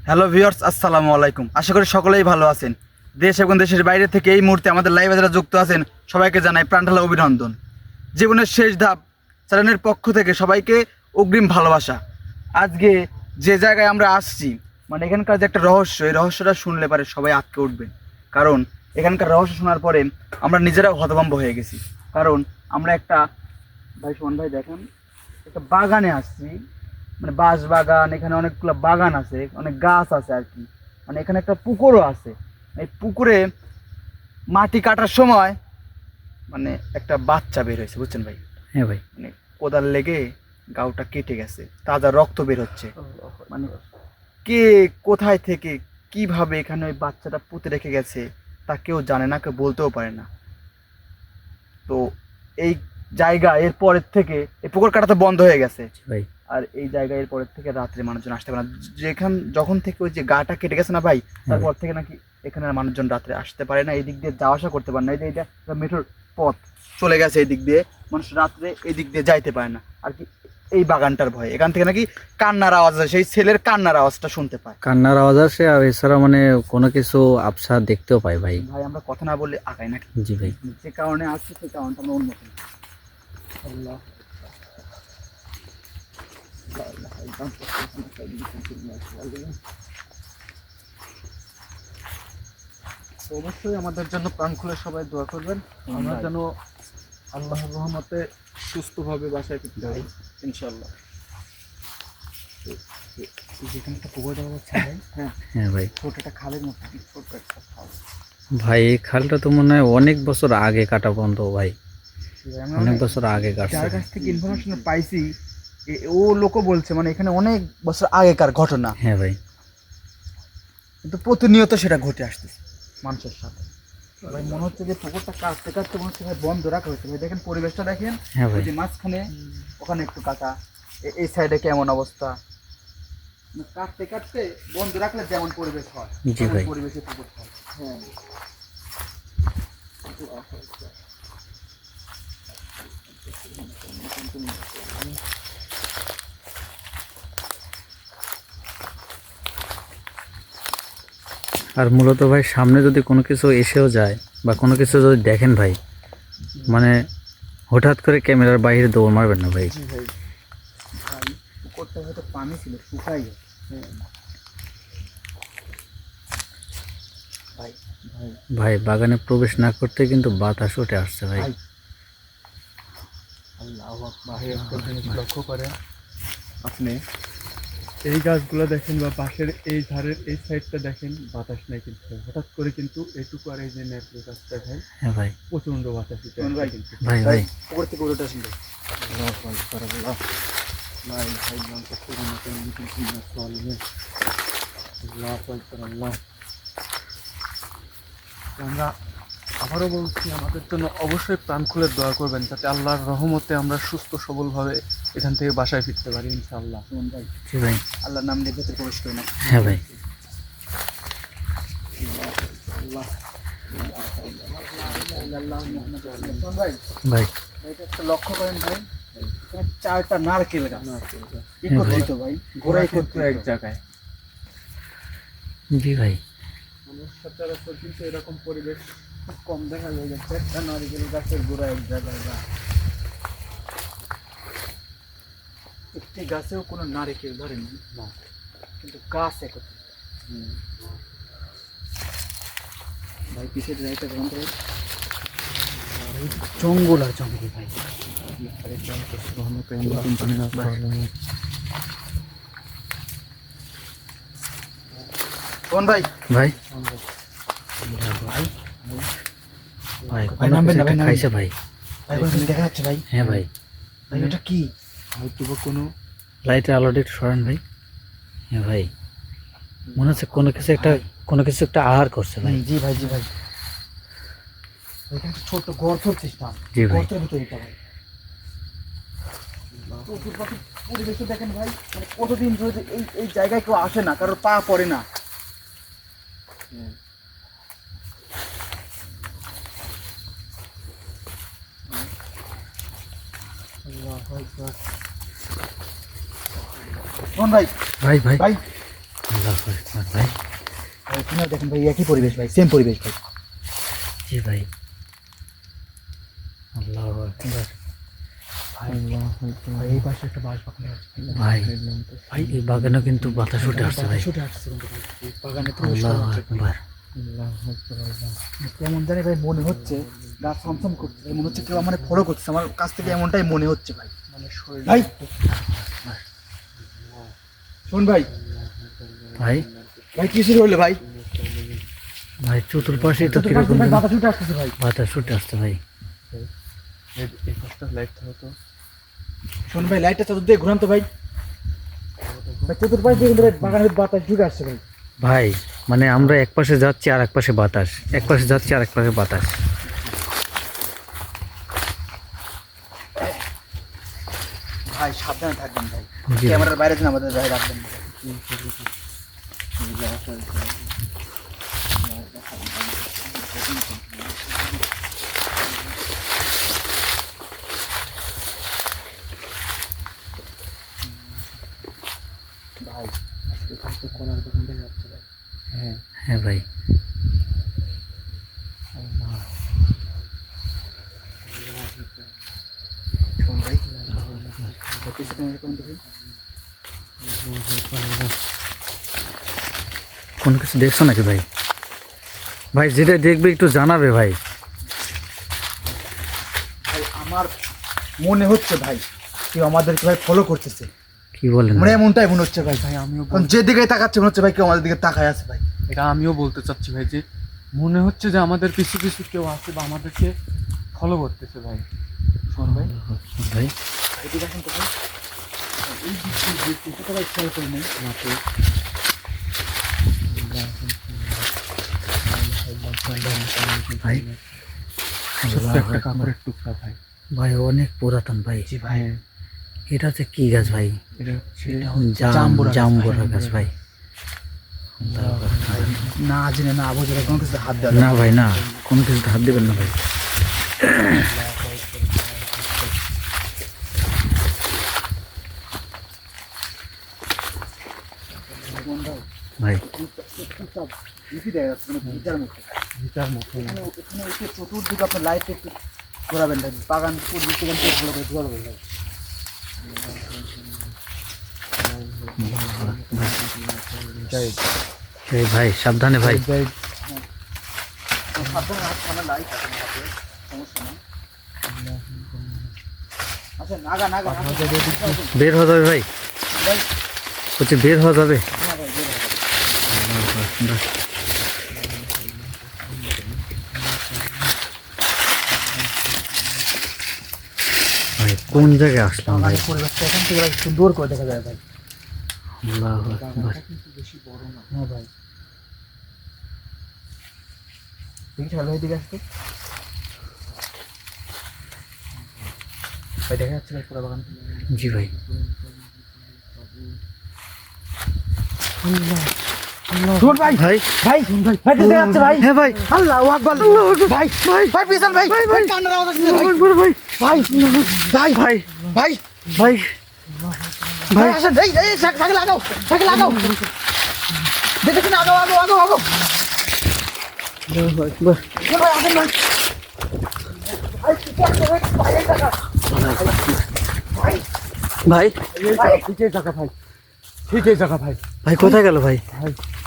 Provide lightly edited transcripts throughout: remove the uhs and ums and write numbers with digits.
Hello viewers, আসসালামু আলাইকুম। আশা করি সকলেই ভালো আছেন। দেশ এবং দেশের বাইরে থেকে এই মুহূর্তে আমাদের লাইভে যারা যুক্ত আছেন সবাইকে জানাই প্রাণঢালা অভিনন্দন। জীবনের শেষ ধাপ চ্যানেলের পক্ষ থেকে সবাইকে অগ্রিম ভালোবাসা। আজকে যে জায়গায় আমরা আসছি, মানে এখানকার যে একটা রহস্য, এই রহস্যটা শুনলে পারে সবাই আটকে উঠবেন। কারণ এখানকার রহস্য শোনার পরে আমরা নিজেরাও হতভম্ব হয়ে গেছি। কারণ আমরা একটা, ভাই সুমন ভাই দেখেন, একটা বাগানে আসছি, মানে বাঁশ বাগান। এখানে অনেকগুলো বাগান আছে, অনেক গাছ আছে আর কি। মানে এখানে একটা পুকুরও আছে। এই পুকুরে মাটি কাটার সময় মানে একটা বাচ্চা বের হয়েছে, বুঝছেন ভাই? হ্যাঁ ভাই। মানে কোদাল লেগে গাউটা কেটে গেছে, তাজা রক্ত বের হচ্ছে। মানে কে কোথায় থেকে কিভাবে এখানে ওই বাচ্চাটা পুঁতে রেখে গেছে তা কেউ জানে না, কেউ বলতেও পারে না। তো এই জায়গা এর পরের থেকে এই পুকুর কাটা তো বন্ধ হয়ে গেছে ভাই আর এই জায়গায় এর পরের থেকে রাত্রে মানুষজন আসতে পারে না। যখন থেকে ওই যে গাটা কেটে গেছে না ভাই, তারপর থেকে নাকি এখানে আর মানুষজন রাত্রে আসতে পারে না, এই দিক দিয়ে যাওয়া আসা করতে পারে না। এই যে এটা মেঠোর পথ চলে গেছে এই দিক দিয়ে, মানুষ রাত্রে এই দিক দিয়ে যাইতে পারে না আর কি। এই বাগানটার ভয়ে এখান থেকে নাকি কান্নার আওয়াজ আসে, সেই ছেলের কান্নার আওয়াজটা শুনতে পায়। কান্নার আওয়াজ আসে, আর এছাড়া মানে কোনো কিছু আবসা দেখতেও পাই ভাই। ভাই আমরা কথা না বললে আগাই নাকি? জি ভাই। যে কারণে আসছে সেই কারণটা আমরা উন্নত আল্লাহ। তো অবশ্যই আমাদের জন্য প্রাণ খুলে সবাই দোয়া করবেন, আমরা যেন আল্লাহর রহমতে সুস্থভাবে বাসায় ফিরতে পারি ইনশাআল্লাহ। যেখানে একটা পুকুর দেওয়া হচ্ছে ভাই, হ্যাঁ হ্যাঁ ভাই। ছোট একটা খালের মতো, ছোট একটা খাল। ভাই এই খালটা তো মনে হয় অনেক বছর আগে কাটা বন্ধ ভাই, অনেক বছর আগে কাটছে। যার কাছ থেকে ইনফরমেশন পাইছি ও লোকও বলছে মানে এখানে অনেক বছর আগেকার ঘটনা। হ্যাঁ ভাই। কিন্তু প্রতিনিয়ত সেটা ঘটে আসতেছে মানুষের সাথে। ভাই মনে হচ্ছে যে পুকুরটা কাটতে কাটতে মনে হচ্ছে ভাই বন্ধ রাখা হয়েছে। ভাই দেখেন পরিবেশটা দেখেন, হ্যাঁ ভাই। ওই যে মাঝখানে ওখানে একটু কাটা, এই সাইডে কেমন অবস্থা। কাটতে কাটতে বন্ধ রাখলে যেমন পরিবেশ হয়, জি ভাই। পরিবেশে পুকুর হয়। হ্যাঁ আর মূলত ভাই সামনে যদি কোনো কিছু এসেও যায় বা কোনো কিছু যদি দেখেন ভাই, মানে হঠাৎ করে ক্যামেরার বাইরে দৌড় মারবেন না ভাই। জি ভাই। ভাই পুকুরটা হয়তো পানি ছিল, শুকাই গেছে। ভাই ভাই ভাই বাগানে প্রবেশ না করতে কিন্তু বাতাস উঠে আসছে ভাই। ভাই আল্লাহু আকবার। ভাই একটা জিনিস লক্ষ্য করেন আপনি, এই গাছগুলো দেখেন বা পাশের এই ধারের এই সাইডটা দেখেন, বাতাস নাই কিন্তু হঠাৎ করে কিন্তু এটুকু আর এই যে নেপলে গাছটা ভাই, হ্যাঁ ভাই। প্রচন্ড বাতাস উঠে ভাই কিন্তু ভাই ভাই। উপর থেকে উড়ে আসেন ভাই। আল্লাহু আকবার আল্লাহ। লা ইলাহা ইল্লাল্লাহ সুবহানাকা ইন্নী কুনতু মিনাজ জালিমিন। আল্লাহু আকবার আল্লাহ। আমরা আবারও বলছি, আমাদের জন্য অবশ্যই প্রাণ খুলে দোয়া করবেন যাতে আল্লাহর রহমতে আমরা সুস্থ সবলভাবে এখান থেকে বাসায় ফিরতে পারি ইনশাআল্লাহ। ভাই জি ভাই। আল্লাহর নাম নিয়ে ভেতরে প্রবেশ করি না। হ্যাঁ ভাই। ভাই ভাই এটা একটা লক্ষ্য করেন ভাই, এখানে চারটা নারকেল গাছ একত্রিত ভাই, ঘোড়াই করতে এক জায়গায়। জি ভাই। সচরাচর কিন্তু এরকম পরিবেশ খুব কম দেখা যায়, যাচ্ছে একটা নারকেল গাছের গোড়া এক জায়গায় বা একটি গাছেও কোনো নারকেল ধরেনি না, কিন্তু গাছ একত্রিত। ভাই পিছের রাইটা বন্ধ ভাই, জঙ্গল আর জঙ্গল ভাই। কোন ভাই? ভাই ভাই ভাই ভাই নামবেন না, ভাই নামবেন। খাইছে ভাই। ভাই কোনো কিছু দেখা যাচ্ছে ভাই। হ্যাঁ ভাই। ভাই ওটা কি? হয়তো বা কোনো লাইটের আলোটা একটু সরান ভাই। হ্যাঁ ভাই, মনে হচ্ছে কোনো কিছু একটা আহার করছে ভাই। জি ভাই জি ভাই। এখানে একটা ছোট্ট গর্তের সিস্টেম, জি ভাই। গর্তের ভিতরে এটা ভাই। পশুর পাখির পরিবেশটা দেখেন ভাই, মানে কতদিন ধরে যে এই জায়গায় কেউ আসে না, কারোর পা পড়ে না। কোন ভাই? ভাই ভাই ভাই আল্লাহু আকবার ভাই। এখানে দেখেন ভাই একই পরিবেশ ভাই, সেম পরিবেশ ভাই। জি ভাই। আল্লাহু আকবার ভাই এই পাশে একটা বাঁশ বাগান আছে ভাই। ভাই এই বাগানে কিন্তু বাতাস উঠে আসছে ভাই। ছুটে আসছে কিন্তু ভাই, এই বাগানে তো আল্লাহু আকবার। কেমন জানি ভাই মনে হচ্ছে গাছ ছমছম করছে ভাই, মনে হচ্ছে কেউ আমার ফলো করছে, আমার কাছ থেকে এমনটাই মনে হচ্ছে ভাই। ভাই শোন ভাই, ভাই ভাই কি শুরু হলো ভাই? ভাই চতুর্পাশে তো কিরকম ভাই যেন বাতাস উঠে আসতেছে ভাই। বাতাস উঠে আসছে ভাই। শোন ভাই লাইটটা চতুর্দিকে ঘুরান তো ভাই। ভাই চতুর্পাশ দিয়ে কিন্তু ভাই বাগানের বাতাস ঢুকে আসছে ভাই। ভাই মানে আমরা এক পাশে যাচ্ছি আর এক পাশে বাতাস, এক পাশে যাচ্ছি আর এক পাশে বাতাস। ভাই সাবধানে থাকবেন ভাই, জি ভাই। ক্যামেরার বাইরে যেন আমাদের ভাই রাখবেন না। ভাই এখান থেকে কোনার দোকান থেকে যাচ্ছে ভাই। হ্যাঁ হ্যাঁ ভাই। শোন ভাই, কিছুক্ষণ এরকম দেখি। কোনো কিছু দেখছো নাকি ভাই? ভাই যেটা দেখবে একটু জানাবে ভাই। ভাই আমার মনে হচ্ছে ভাই কেউ আমাদেরকে ভাই ফলো করতেছে, কি বলেন মানে ভাই? এমনটাই মনে হচ্ছে ভাই। ভাই আমিও কারণ যেদিকে তাকাচ্ছে মনে হচ্ছে ভাই কেউ আমাদের দিকে তাকায় আছে ভাই। এটা আমিও বলতে চাচ্ছি ভাই, যে মনে হচ্ছে যে আমাদের পিছু পিছু কেউ আছে বা আমাদেরকে ফলো করতেছে ভাই। শোন ভাই, ভাই এদিকে আসুন তো ভাই। এই দিকটা যে কিছুটা ভাই খেয়াল করে নেই মাত্র। ভাই ছোট্ট একটা কাপড়ের টুকরা ভাই। ভাই অনেক পুরাতন ভাই। জি ভাই, এটা হচ্ছে কি গাছ ভাই? এটা হচ্ছে জাম্বুরা গাছ ভাই। আল্লাহু আকবার। ভাই না জেনে না বুঝে কোনো কিছু হাত দেওয়া না ভাই না, কোনো কিছুতে হাত দেবেন না ভাই। ভাই দেখা যাচ্ছে মানে ভিটার মধ্যে। ভিটার মতো। এখানে এখানে একটু চতুর্দিকে আপনার লাইট একটু ঘোরাবেন ভাই, বাগান পরিবেশ থেকে একটু ভালো করে ঘোরাবেন ভাই। এই ভাই সাবধানে ভাই। সাবধানে রাখতে আমার লাইট আছে হাতে, সমস্যা নেই। আচ্ছা নাগা নাগা নাগা। বের হওয়া যাবে ভাই? ভাই বলছি বের হওয়া যাবে? হ্যাঁ ভাই বের হবে। ভাই কোন জায়গায় আসলাম ভাই? বাগানের পরিবেশটা এখান থেকে ভাই সুন্দর করে দেখা যায় ভাই। আল্লাহু আকবার। কিন্তু বেশি বড় না। হ্যাঁ ভাই দেখি ভালো দিকে আসতে ভাই, দেখা যাচ্ছে ভাই পুরো বাগান। জি ভাই। শোন ভাই, ভাই ভাই ভাই ভাই দেখা যাচ্ছে ভাই। হ্যাঁ ভাই। আল্লাহু আকবার। ভাই ভাই ভাই পিছন ভাই ভাই কান্নার আওয়াজ আসছে ভাই। ভাই ভাই ভাই ভাই ভাই ভাই ভাই আসেন, এই এই সাইকেল লাগাও, সাইকেল লাগাও, দেখেছেন আগাও আগাও আগাও আগাও। আল্লাহু আকবার। শোন ভাই আসেন ভাই। ভাই কি করছে ভাই? ভাই এই টাকা ভাই ভাই ভাই ঠিকই জায়গা ভাই, ঠিকই জায়গা ভাই। ভাই কোথায় গেল ভাই?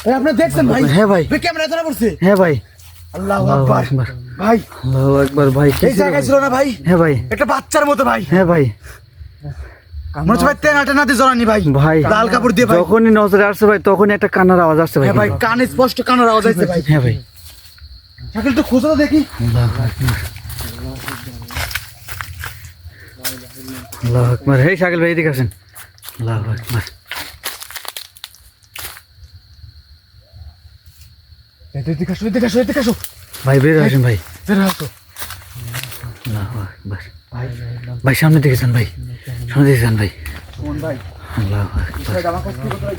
ভাই আপনি দেখছেন ভাই? হ্যাঁ ভাই। ভাই ক্যামেরা ধরা পড়ছে। হ্যাঁ ভাই। আল্লাহু আল্লাহু আকবার। আকবার। ভাই আল্লাহু আকবার ভাই। কি এই ছিল জায়গায় ভাই? ছিল না ভাই, হ্যাঁ ভাই। একটা বাচ্চার মতো ভাই। হ্যাঁ ভাই। মনে হচ্ছে ভাই তেনা টেনা দিয়ে জড়ানি ভাই, ভাই লাল কাপড় দিয়ে ভাই। যখনই নজরে আসছে ভাই তখনই একটা কান্নার আওয়াজ আসছে ভাই। হ্যাঁ ভাই কানে স্পষ্ট কানের আওয়াজ আসছে ভাই। হ্যাঁ ভাই। সাইকেল তো খুঁজো তো দেখি। আল্লাহু আকবার। আল্লাহু আকবার। হেই শাকিল ভাই এদিকে আসেন। আল্লাহু আকবার। এদিকে আসো এদিকে আসো এদিকে আসো ভাই বের আসেন ভাই। বের আসো আল্লাহু আকবার। ভাই। ভাই সামনে দিকে যান ভাই, সামনে দিকে যান ভাই। শোন ভাই, আল্লাহু আকবার। বিষয়টা আমার কাছে কি বলতো ভাই,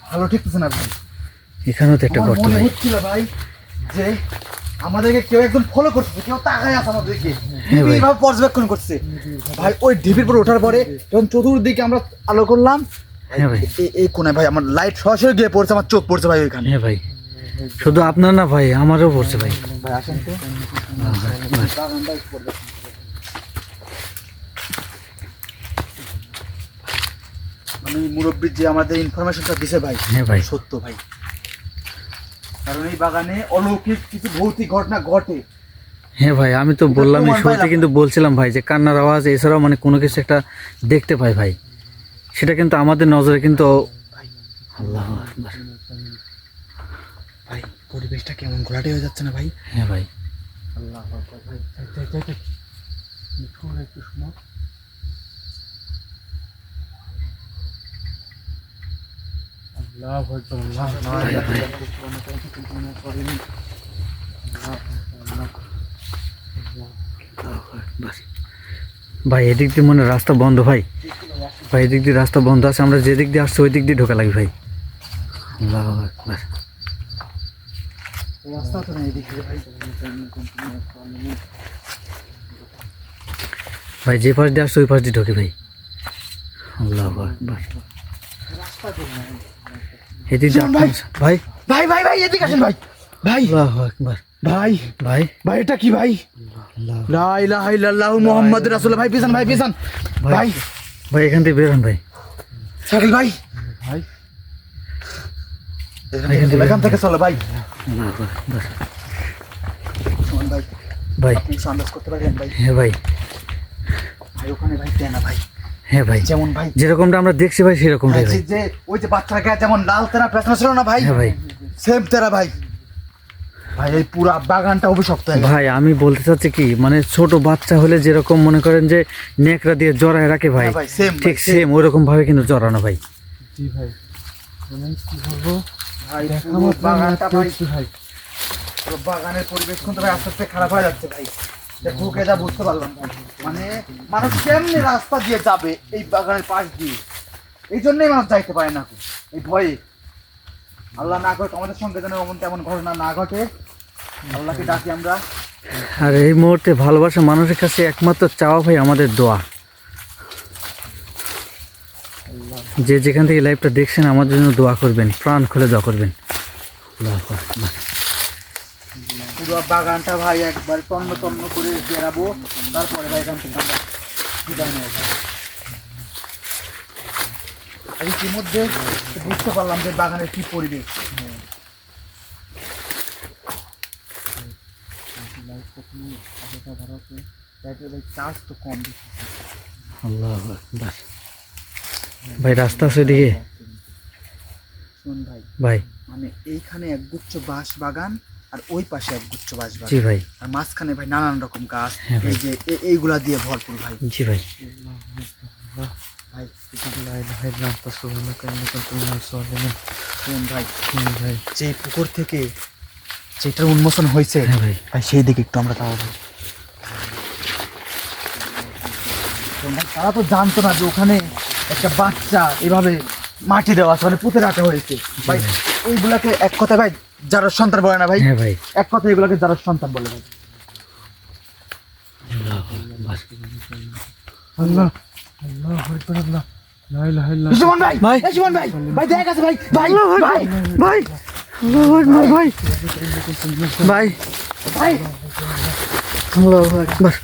ভালো ঠিকছে না ভাই। এখানেও তো একটা আমার গর্ত মনে ভাই। হচ্ছিল ভাই যে আমাদেরকে কেউ একদম ফলো করছে, কেউ তাকায় আছে আমাদেরকে, হ্যাঁ ভাই। এইভাবে পর্যবেক্ষণ করছে ভাই। ওই ঢিপির পর ওঠার পরে যখন চতুর্দিকে আমরা আলো করলাম, হ্যাঁ ভাই। এই কোনায় ভাই আমার লাইট সরাসরি গিয়ে পড়ছে, আমার চোখ পড়ছে ভাই ওইখানে। হ্যাঁ ভাই, শুধু আপনার না ভাই, আমারও পড়ছে ভাই। ভাই আসেন তো। মানে মুরব্বী যে আমাদের ইনফরমেশনটা দিছে ভাই, হ্যাঁ ভাই। সত্য ভাই। কারণ এই বাগানে অলৌকিক কিছু ভৌতিক ঘটনা ঘটে। হ্যাঁ ভাই, আমি তো বললামই প্রমাণ শুরুতে, পাইলাম। কিন্তু বলছিলাম ভাই যে কান্নার আওয়াজ এছাড়াও মানে কোনো কিছু একটা দেখতে পাই ভাই, সেটা কিন্তু আমাদের নজরে কিন্তু আল্লাহু আকবার। ভাই পরিবেশটা কেমন ঘোলাটে হয়ে যাচ্ছে না ভাই? হ্যাঁ ভাই। আল্লাহ আকবার ভাই। একটু শোনো। আল্লাহু আকবার, ভাই এদিক দিয়ে মনে হয় রাস্তা বন্ধ ভাই, ভাই এদিক দিয়ে রাস্তা বন্ধ আছে, আমরা যে দিক দিয়ে আসছি ওই দিক দিয়ে ঢোকা লাগবে ভাই। আল্লাহু আকবার। এই রাস্তা তো না এদিকে ভাই। ভাই যে পাশ দিয়ে আসছে ওই পাশ দিয়ে ঢোকে ভাই। আল্লাহু আকবার। এদিক দিয়ে শোন ভাই। ভাই। ভাই ভাই ভাই এদিকে আসেন ভাই। ভাই আল্লাহু আকবার। ভাই ভাই ভাই এটা কি ভাই? আল্লাহ। লা ইলাহা ইল্লাল্লাহু মুহাম্মাদুর রাসূলুল্লাহ। ভাই পিছন, ভাই পিছন। ভাই ভাই এখান থেকে বেরোন ভাই। শাকিল ভাই ভাই এখান থেকে চলো ভাই। আল্লাহু আকবার। শোন ভাই, ভাই আপনি কিছু আন্দাজ করতে পারবেন ভাই? হ্যাঁ ভাই। ভাই ওখানে ভাই তেনা ভাই, হ্যাঁ ভাই, যেমন ভাই যেরকমটা আমরা দেখছি ভাই সেরকমটাই ভাই। যে ওই যে বাচ্চার গায়ে যেমন লাল তেনা পেছনে ছিল না ভাই, হ্যাঁ ভাই। সেম তেরা ভাই। ভাই এই পুরো বাগানটা অভিশপ্ত হয়ে গেছে। ভাই আমি বলতে চাচ্ছি কি, মানে ছোট বাচ্চা হলে যেরকম মনে করেন যে নেকড়া দিয়ে জড়ায় রাখে ভাই, হ্যাঁ ভাই, same ঠিক ভাই, সেম ওইরকম ভাবে কিন্তু জড়ানো ভাই। জি ভাই, মানে কি বলবো, ভাই দেখা পুরো মাত্র বাগানটা ভাই, দেখছি ভাই। পুরো বাগানের পরিবেশ কিন্তু ভাই আস্তে আস্তে খারাপ হয়ে যাচ্ছে ভাই। ঢুকে যা বুঝতে পারলাম ভাই, মানে মানুষ কেমনি রাস্তা দিয়ে যাবে এই বাগানের পাশ দিয়ে, এই জন্যই মানুষ যাইতে পারে না এই ভয়ে। আল্লাহ না করে আমাদের সঙ্গে যেন এমন তেমন ঘটনা না ঘটে, আল্লাহকে ডাকি আমরা। আর এই মুহূর্তে ভালোবাসা মানুষের কাছে একমাত্র চাওয়া ভাই আমাদের দোয়া। যে যেখান থেকে লাইভটা দেখছেন আমাদের জন্য দোয়া করবেন, প্রাণ খুলে দোয়া করবেন। আল্লাহু আকবার। পুরো বাগানটা ভাই একবার তন্ন তন্ন করে বেরাবো, তারপরে ভাই এখান থেকে আমরা বিদায় নেবো ভাই। আর ইতিমধ্যে বুঝতে পারলাম যে বাগানের কি পরিবেশ। চার্জ তো কম দিচ্ছে। আল্লাহু আকবার। ভাই রাস্তা আছে ওদিকে শোন ভাই, ভাই। মানে এইখানে একগুচ্ছ বাঁশ বাগান আর ওই পাশে একগুচ্ছ বাঁশ জি বাগান, ভাই। আর মাঝখানে ভাই নানান রকম গাছ, হ্যাঁ ভাই। এই যে এইগুলা দিয়ে ভরপুর ভাই। জি ভাই। ভাই লা ইলাহা ইল্লা আনতা সুবহানাকা ইন্নী কুনতু মিনাজ জালিমিন। শোন ভাই, ভাই যে পুকুর থেকে যেটার উন্মোচন হয়েছে হ্যাঁ ভাই। ভাই সেই দিকে একটু আমরা যাবো ভাই। শোন ভাই, তারা তো জানতো না যে ওখানে একটা বাচ্চা এভাবে মাটি দেওয়া আছে, মানে পুঁতে রাখা হয়েছে ভাই। এইগুলাকে এক কথায় ভাই যারা সন্তান বলে না ভাই, হ্যাঁ ভাই। এক কথায় এগুলাকে যারা সন্তান বলে ভাই। আল্লাহু আকবার। আল্লাহ আল্লাহু আকবার, আল্লাহ লা ইলাহা ইল্লা সুমন ভাই, ভাই। এই সুমন ভাই, ভাই দেখ আছে ভাই, ভাই ভাই ভাই আল্লাহু আকবার ভাই। ভাই ভাই আল্লাহু আকবার।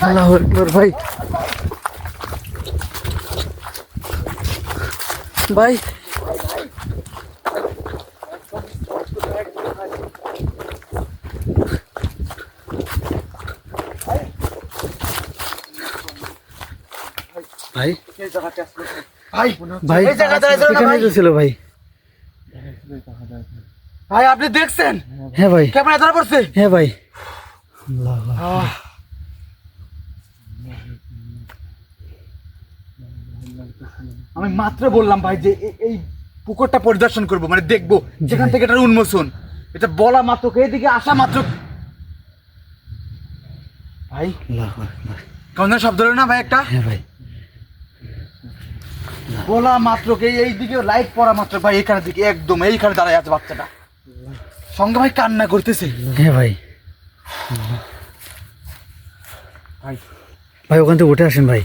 আল্লাহু আকবার ভাই। ভাই ভাই এই জায়গাতে আসলে ভাই, ভাই এই জায়গাতে আসলে না এখানেই ভাই। তো ছিল ভাই। ভাই আপনি দেখছেন হ্যাঁ ভাই। ক্যামেরা ধরা পড়ছে? হ্যাঁ ভাই। আল্লাহু আকবার। আহ, আমি মাত্র বললাম ভাই যে এই পুকুরটা পরিদর্শন করব, মানে দেখবো যেখান থেকে এটার উন্মোচন। এটা বলা মাত্র এইদিকে আসা মাত্র ভাই আল্লাহু আকবার। কেমন যেন শব্দ হলো না ভাই একটা? হ্যাঁ ভাই। বলা মাত্র এই দিকে লাইট পড়া মাত্র ভাই এখানের দিকে একদম এইখানে দাঁড়ায় আছে বাচ্চাটা, সঙ্গে ভাই কান্না করতেছে হ্যাঁ ভাই। ভাই। ভাই ওখান থেকে উঠে আসেন ভাই।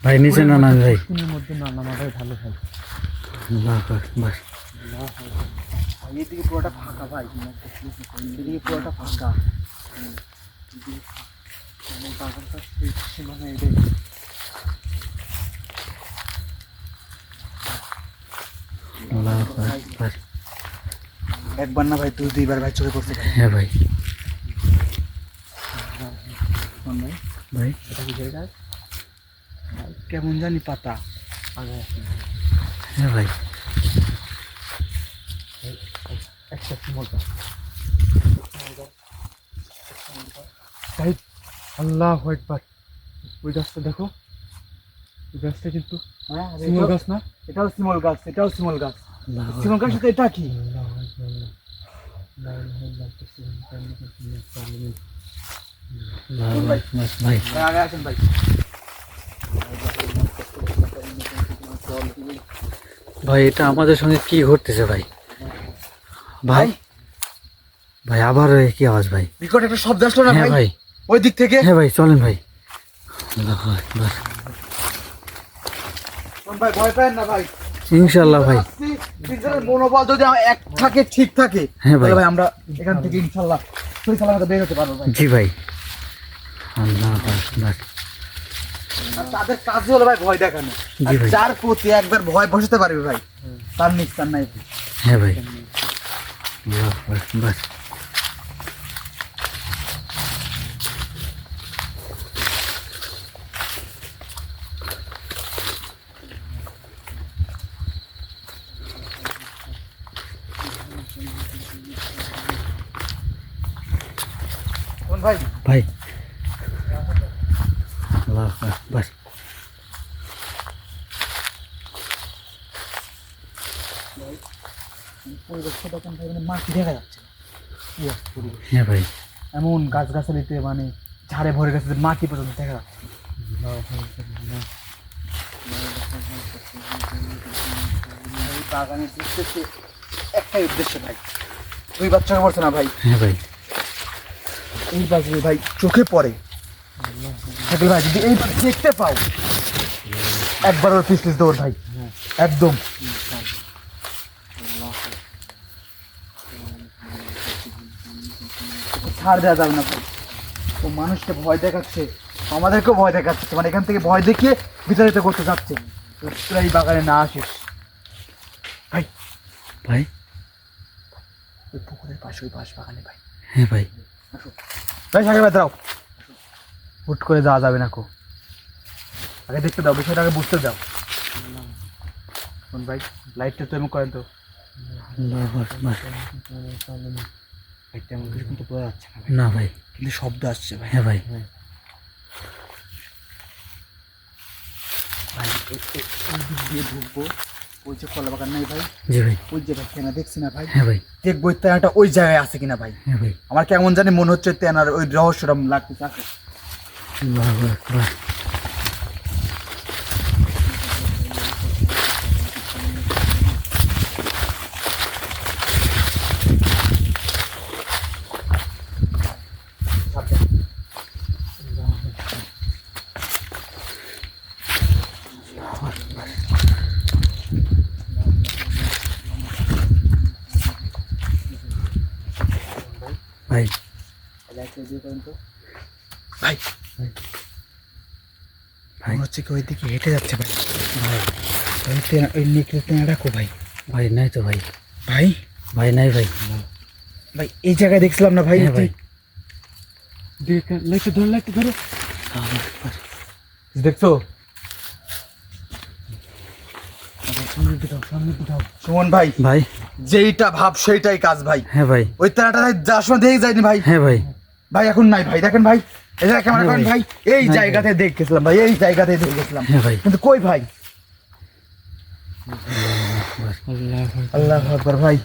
ভাই নিচে না না ভাই। পুষ্কুনির মধ্যে না নামাটাই ভালো ভাই। আল্লাহু আকবার। এদিকে পুরোটা ফাঁকা ভাই, এদিকে পুরোটা ফাঁকা। বাগানটা সীমানা এটাই। আল্লাহু আকবার। একবার না ভাই, তুই দুইবার ভাই চোখে পড়ছে ভাই। হ্যাঁ ভাই। কোন ভাই? ভাই এটা কি জায়গা? কেমন জানি পাতা। আগে হ্যাঁ ভাই। একটা মজা ভাই। আল্লাহু আকবার। ওই গাছটা দেখো, ওই গাছটা কিন্তু হ্যাঁ, শিমুল গাছ না? এটাও শিমল গাছ, এটাও শিমল গাছ। আল্লাহু শিমল গাছ তো এটা কি? আল্লাহু আকবার। লা ইলাহা ইল্লাল্লাহ। আল্লাহু আকবার। ভাই ভাই আগে আসেন ভাই। ভাই এটা আমাদের সঙ্গে কি ঘটতেছে ভাই? ভাই ভাই আবার এই কি আওয়াজ ভাই? বিকট একটা শব্দ আসলো না হ্যাঁ ভাই? ভাই। ওই দিক থেকে। হ্যাঁ ভাই চলেন ভাই। আল্লাহু আকবার। কোন ভাই ভয় পায় না ভাই? ইনশাআল্লাহ ভাই। নিজের মনোবল যদি এক থাকে, ঠিক থাকে, হ্যাঁ ভাই। তাহলে ভাই আমরা এখান থেকে ইনশাআল্লাহ সহি সালামতে বের হতে পারবো ভাই। জি ভাই। আল্লাহু আকবার। আর তাদের কাজ হলো ভাই ভয় দেখানো। আর জি ভাই। যার প্রতি একবার ভয় বসাতে পারবে ভাই, তার নিস্তার নাই ভাই। হ্যাঁ ভাই। আল্লাহু আকবার। কোন ভাই? ভাই আল্লাহু আকবার। পরিবেশটা দেখেন ভাই, মানে মাটি দেখা যাচ্ছে না। কি অবস্থা পরিবেশ? হ্যাঁ ভাই। এমন গাছগাছালিতে মানে ঝাড়ে ভরে গেছে যে মাটি পর্যন্ত দেখা যাচ্ছে না। এই বাগানের দৃশ্যতে একটাই উদ্দেশ্য ভাই, দুই বাচ্চাকে পড়ছে না ভাই, হ্যাঁ ভাই। এই বাচ্চা ভাই চোখে পড়ে থাকলে ভাই, যদি এই বাচ্চা দেখতে পাও একবার ওর পিছলিস দৌড় ভাই, একদম। ছাড় দেওয়া যাবে না ভাই, ও মানুষকে ভয় দেখাচ্ছে, আমাদেরকেও ভয় দেখাচ্ছে, মানে এখান থেকে ভয় দেখিয়ে বিতাড়িত করতে যাচ্ছে। তোরা এই বাগানে না আসিস ভাই। ভাই ওই পুকুরের পাশে, ওই বাঁশ বাগানে ভাই। হ্যাঁ ভাই। আসো ভাই, সাগর ভাই দাঁড়াও, হুট করে যাওয়া যাবে না কো, আগে দেখতে দাও, বিষয়টা আগে বুঝতে দাও। কোন ভাই লাইটটা তো এমন করেন তো, আল্লাহু আকবার। লাইটটা এমন কিছু কিন্তু বোঝা যাচ্ছে না ভাই, না ভাই। কিন্তু শব্দ আসছে ভাই। হ্যাঁ ভাই। ভাই ওই দিক দিয়ে ঢুকবো, ওই যে কলা বাগান নাই ভাই, জি ভাই। ওই যে ভাই তেনা দেখছি না ভাই, হ্যাঁ ভাই। দেখবো ওই তেনাটা ওই জায়গায় আছে কিনা ভাই। হ্যাঁ ভাই। আমার কেমন জানি মনে হচ্ছে তেনার ওই রহস্যটা লাগতেছে। আসো। আল্লাহু আকবার। ভাই ভাই ভাই মনে হচ্ছে কি ওই দিকে হেঁটে যাচ্ছে ভাই। ভাই ওই তেনা, ওই নিকলে তেনা রাখো ভাই। ভাই নাই তো ভাই। ভাই ভাই নাই ভাই। ভাই এই জায়গায় দেখছিলাম না ভাই। হ্যাঁ ভাই। লাইটটা ধরো, লাইটটা ধরো। আল্লাহু আকবার। দেখছো সামনে দিকে দাও, সামনে দিকে দাও। সুমন ভাই, ভাই। যেইটা ভাব সেইটাই কাজ ভাই। হ্যাঁ ভাই। ওই তেনাটা যার সময় দেখে যায়নি ভাই, হ্যাঁ ভাই। ভাই এখন নাই ভাই, দেখেন ভাই, এই জায়গা ক্যামেরা করেন ভাই। ভাই, এই নাই জায়গাতে দেখেছিলাম ভাই, এই জায়গাতে দেখেছিলাম, হ্যাঁ ভাই। কিন্তু কই ভাই। আল্লাহু আকবার। আল্লাহ আকবার ভাই,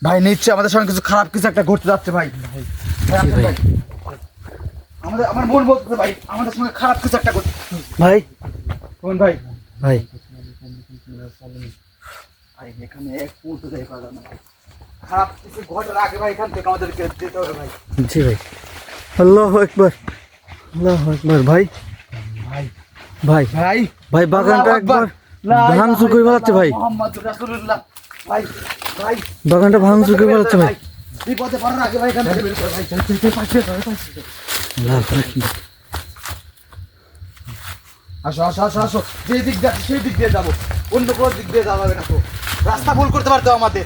ভাই নিশ্চয় আমাদের সঙ্গে কিছু খারাপ কিছু একটা ঘটতে যাচ্ছে ভাই। ভাই আসেন ভাই। ভাই। আমার মন বলতেছে ভাই আমাদের সঙ্গে খারাপ কিছু একটা ঘটছে। ভাই। কোন ভাই? ভাই ভাই এখানে এক মুহূর্ত যাই পারলাম না ভাই, খারাপ কিছু ঘটার আগে ভাই এখান থেকে আমাদেরকে যেতে হবে ভাই। জি ভাই। আল্লাহু আকবার। আল্লাহু আকবার ভাই। ভাই ভাই ভাই ভাই বাগানটা আল্লাহু আকবার। একবার ভাঙচুর করে ফেলাচ্ছে ভাই, মুহাম্মাদুর রাসূলুল্লাহ। ভাই ভাই বাগানটা ভাঙচুর করে ফেলাচ্ছে ভাই। বিপদে পড়ার আগে ভাই এখান থেকে বের কর ভাই। আল্লাহু আকবার। আসো আসো আসো আসো, যে দিক দিয়ে সেই দিক দিয়ে যাবো, অন্য কোনো দিক দিয়ে যাওয়া যাবে না তো, রাস্তা ভুল করতে পারতো আমাদের।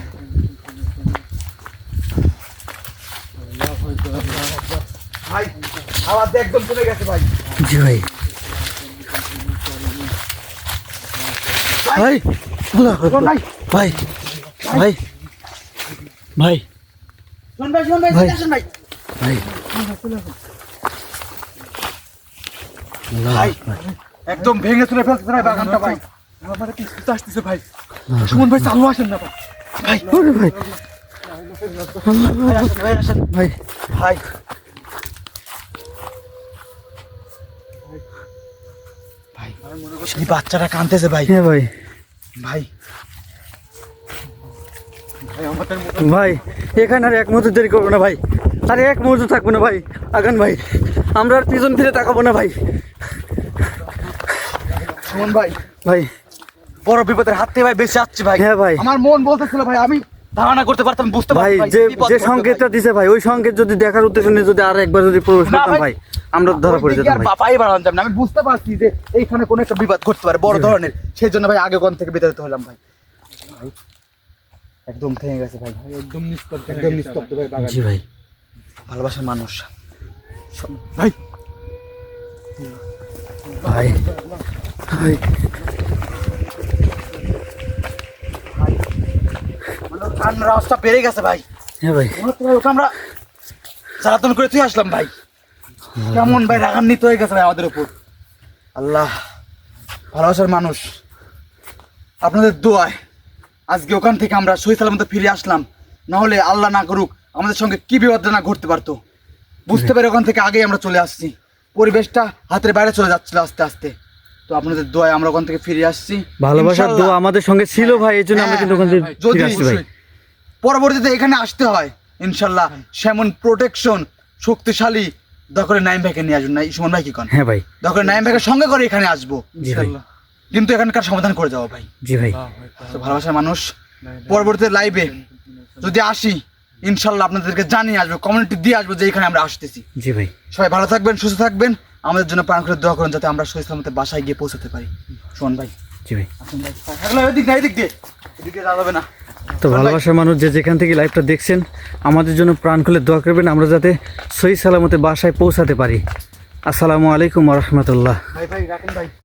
ভাই আওয়াজ একদম চলে গেছে ভাই। জি ভাই। ভাই আল্লাহু আকবার। ভাই ভাই ভাই ভাই শোন ভাই, শোন ভাই, ভাই। শোন ভাই। ভাই ভাই একদম ভেঙে চলে ফেলছে ভাই বাগানটা ভাই। আমার পিছু আসতেছে ভাই। সুমন ভাই চালু আসেন না ভাই। ভাই ওরে ভাই ভাই আসেন, ভাই আসেন। ভাই ভাই ভাই সেই বাচ্চাটা কাঁদতেছে ভাই। হ্যাঁ ভাই। ভাই ভাই আমাদের ভাই এখানে আর এক মুহূর্ত দেরি করবো না ভাই, আর এক মুহূর্ত থাকবো না ভাই। আগান ভাই, আমরা আর পিছন ফিরে তাকাবো না ভাই। সুমন ভাই ভাই বড় বিপদের হাত থেকে ভাই বেঁচে যাচ্ছি ভাই। হ্যাঁ ভাই। আমার মন বলতেছিল ভাই, আমি ধারণা করতে পারতাম, বুঝতে ভাই পারতাম যে বিপদ যে ঘটবে সংকেতটা ভাই। দিছে ভাই, ওই সংকেত যদি দেখার উদ্দেশ্য নিয়ে যদি আর একবার যদি প্রবেশ না করতাম ভাই। ভাই, আমরা ধরা পড়ে ওই দিকে যেতাম আর ভাই। বাপাই বাড়ানো যাবে না, আমি বুঝতে পারছি যে এইখানে কোনো একটা বিপদ ঘটতে পারে বড় ধরনের, সেই জন্য ভাই আগে কোন থেকে বিতাড়িত হলাম ভাই। ভাই একদম থেমে গেছে ভাই, একদম নিস্তব্ধ একদম নিস্তব্ধ ভাই বাগান। জি ভাই। ভালোবাসার মানুষ ভাই ভাই ভাই কান্নার আওয়াজটা বেড়ে গেছে ভাই। হ্যাঁ ভাই। মনে হচ্ছে ভাই ওটা আমরা জ্বালাতন করে তুই আসলাম ভাই। কেমন ভাই রাগান্বিত হয়ে গেছে ভাই আমাদের উপর। আল্লাহ ভালোবাসার মানুষ, আপনাদের দোয়ায় আজকে ওখান থেকে আমরা সহি সালামতে ফিরে আসলাম, না হলে আল্লাহ না করুক আমাদের সঙ্গে কি বিপদ না ঘটতে পারতো। বুঝতে পেরে ওখান থেকে আগেই আমরা চলে আসছি, পরিবেশটা হাতের বাইরে চলে যাচ্ছিল আস্তে আস্তে। তো আপনাদের দোয়ায় আমরা ওখান থেকে ফিরে আসছি। ভালোবাসার ইনশাআল্লাহ। দোয়া আমাদের সঙ্গে ছিল ভাই, এই জন্য আমরা কিন্তু ওখান থেকে যদি ফিরে আসছি ভাই। পরবর্তীতে এখানে আসতে হয় ইনশাল্লাহ সেমন প্রোটেকশন শক্তিশালী দখলে নাইম ভাইকে নিয়ে আসবেন না, সুমন ভাই কি কন? হ্যাঁ ভাই। দখলে নাইম ভাইকে সঙ্গে করে এখানে আসবো, জি ভাই। কিন্তু এখানকার সমাধান করে যাবো ভাই। জি ভাই। তো ভালোবাসার মানুষ, পরবর্তীতে লাইভে যদি আসি ইনশাল্লাহ আপনাদেরকে জানিয়ে আসবো, কমিউনিটি দিয়ে আসবো যে এখানে আমরা আসতেছি। জি ভাই। সবাই ভালো থাকবেন, সুস্থ থাকবেন, আমাদের জন্য প্রাণ করে দোয়া করুন যাতে আমরা সহি সালামতে বাসায় গিয়ে পৌঁছাতে পারি। সুমন ভাই জি ভাই। আসুন ভাই, থাকলে এদিক দিয়ে এদিক দিয়ে যাওয়া যাবে না। তো ভালোবাসার মানুষ যে যেখান থেকে লাইভটা দেখছেন, আমাদের জন্য প্রাণ খুলে দোয়া করবেন, আমরা যাতে সহি সালামতে বাসায় পৌঁছাতে পারি। আসসালামু আলাইকুম ওয়া রাহমাতুল্লাহ। ভাই ভাই রাখেন ভাই।